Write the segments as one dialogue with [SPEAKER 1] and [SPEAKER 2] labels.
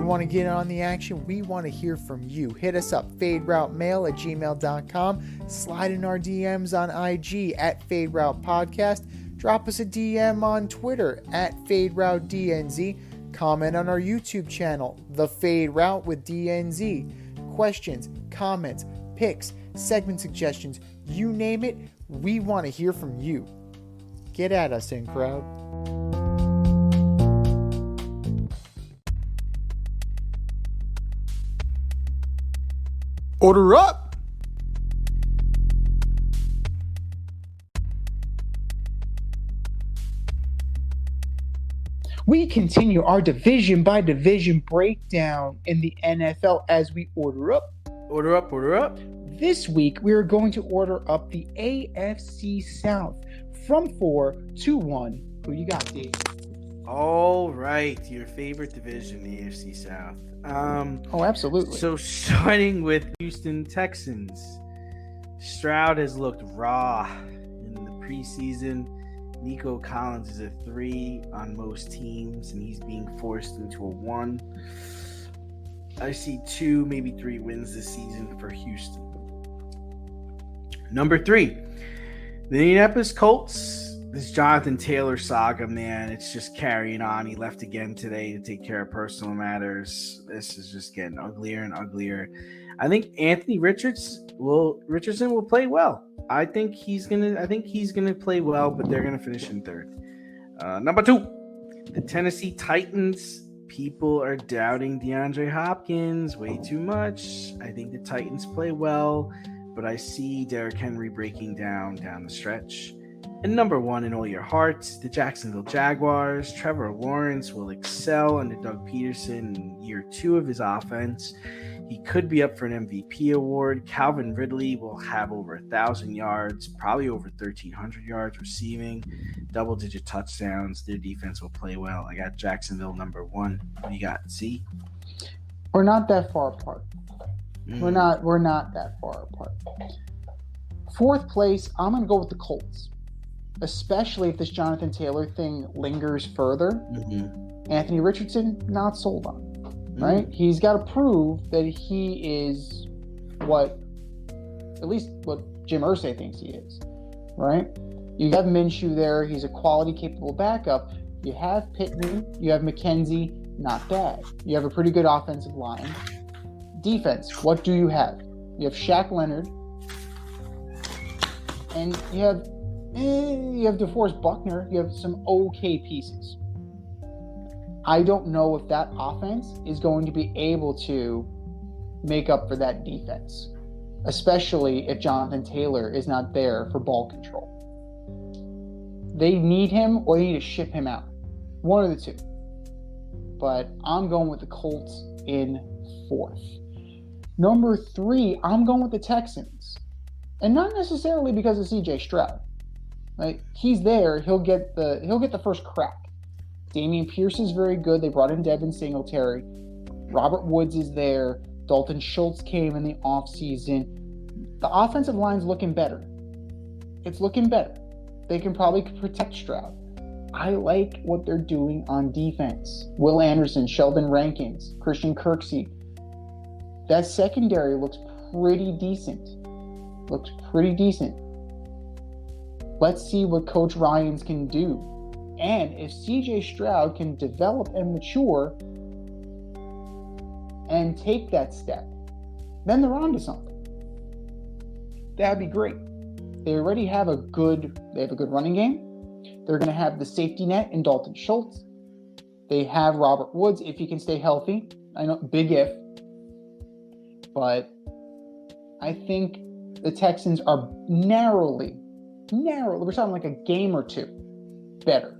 [SPEAKER 1] You want to get on the action? We want to hear from you. Hit us up, faderoutemail@gmail.com. Slide in our DMs on IG @FadeRoutePodcast. Drop us a DM on Twitter @FadeRouteDNZ. Comment on our YouTube channel, The Fade Route with DNZ. Questions, comments, picks, segment suggestions, you name it, we want to hear from you. Get at us, in crowd. Order up! We continue our division by division breakdown in the NFL as we order up.
[SPEAKER 2] Order up, order up.
[SPEAKER 1] This week, we are going to order up the AFC South from 4 to 1. Who you got, Dave?
[SPEAKER 2] All right, your favorite division, the AFC South.
[SPEAKER 1] Absolutely.
[SPEAKER 2] So starting with Houston Texans, Stroud has looked raw in the preseason. Nico Collins is a 3 on most teams, and he's being forced into a 1. I see 2, maybe 3 wins this season for Houston. Number 3, the Indianapolis Colts. This Jonathan Taylor saga, man, it's just carrying on. He left again today to take care of personal matters. This is just getting uglier and uglier. I think Anthony Richardson will play well. I think he's gonna play well, but they're gonna finish in 3rd. Number 2, the Tennessee Titans. People are doubting DeAndre Hopkins way too much. I think the Titans play well, but I see Derrick Henry breaking down the stretch. And number 1 in all your hearts, the Jacksonville Jaguars. Trevor Lawrence will excel under Doug Peterson in year 2 of his offense. He could be up for an MVP award. Calvin Ridley will have over 1,000 yards, probably over 1,300 yards receiving, double-digit touchdowns. Their defense will play well. I got Jacksonville number 1. What do you got, C?
[SPEAKER 1] We're not that far apart. We're not that far apart. 4th place, I'm going to go with the Colts, especially if this Jonathan Taylor thing lingers further.
[SPEAKER 2] Mm-hmm.
[SPEAKER 1] Anthony Richardson, not sold on. Right? He's got to prove that he is what Jim Irsay thinks he is. Right? You have Minshew there. He's a quality, capable backup. You have Pittman. You have McKenzie. Not bad. You have a pretty good offensive line. Defense. What do you have? You have Shaq Leonard. And you have DeForest Buckner. You have some okay pieces. I don't know if that offense is going to be able to make up for that defense, especially if Jonathan Taylor is not there for ball control. They need him or they need to ship him out. One of the two. But I'm going with the Colts in 4th. Number 3, I'm going with the Texans. And not necessarily because of CJ Stroud. Like, he's there, he'll get the first crack. Damian Pierce is very good. They brought in Devin Singletary. Robert Woods is there. Dalton Schultz came in the offseason. The offensive line's looking better. It's looking better. They can probably protect Stroud. I like what they're doing on defense. Will Anderson, Sheldon Rankins, Christian Kirksey. That secondary looks pretty decent. Let's see what Coach Ryans can do. And if CJ Stroud can develop and mature and take that step, then they're on to something. That'd be great. They already have a good running game. They're going to have the safety net in Dalton Schultz. They have Robert Woods if he can stay healthy. I know, big if. But I think the Texans are narrowly, we're talking like a game or 2 better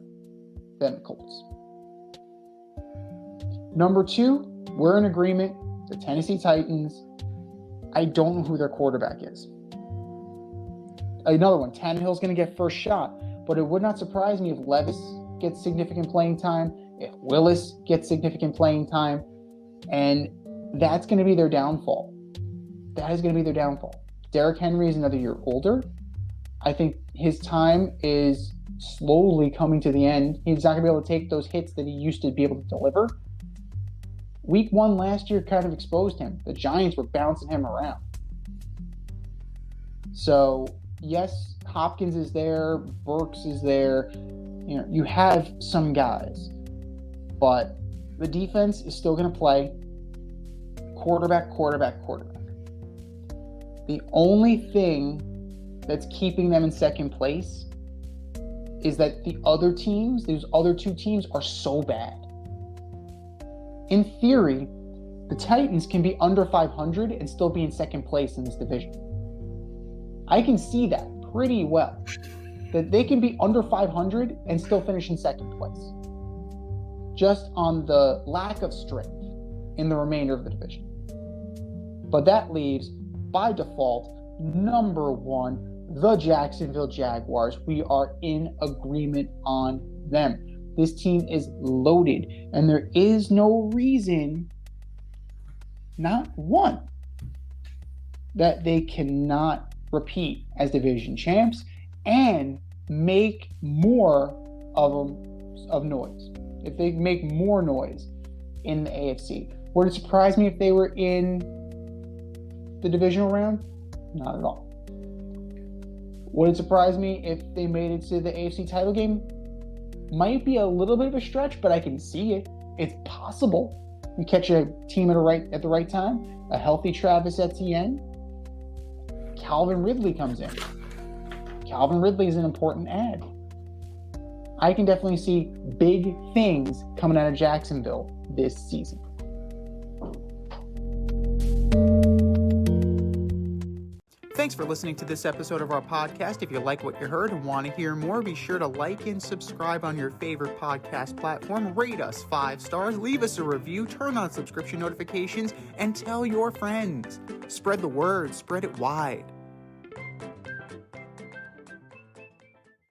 [SPEAKER 1] than the Colts. Number 2, we're in agreement. The Tennessee Titans. I don't know who their quarterback is. Another one, Tannehill's going to get first shot, but it would not surprise me if Levis gets significant playing time, if Willis gets significant playing time, and that's going to be their downfall. That is going to be their downfall. Derrick Henry is another year older. I think his time is slowly coming to the end. He's not going to be able to take those hits that he used to be able to deliver. Week 1 last year kind of exposed him. The Giants were bouncing him around. So, yes, Hopkins is there, Burks is there. You know, you have some guys. But the defense is still going to play quarterback. The only thing that's keeping them in second place is that the other teams, those other two teams, are so bad. In theory, the Titans can be under 500 and still be in second place in this division. I can see that pretty well. That they can be under 500 and still finish in second place. Just on the lack of strength in the remainder of the division. But that leaves, by default, number 1, the Jacksonville Jaguars. We are in agreement on them. This team is loaded, and there is no reason, not one, that they cannot repeat as division champs and make more of noise. If they make more noise in the AFC. Would it surprise me if they were in the divisional round? Not at all. Would it surprise me if they made it to the AFC title game? Might be a little bit of a stretch, but I can see it. It's possible. You catch a team at the right time. A healthy Travis Etienne. Calvin Ridley comes in. Calvin Ridley is an important add. I can definitely see big things coming out of Jacksonville this season.
[SPEAKER 3] Thanks for listening to this episode of our podcast. If you like what you heard and want to hear more, be sure to like and subscribe on your favorite podcast platform. Rate us 5 stars, leave us a review, turn on subscription notifications, and tell your friends. Spread the word, spread it wide.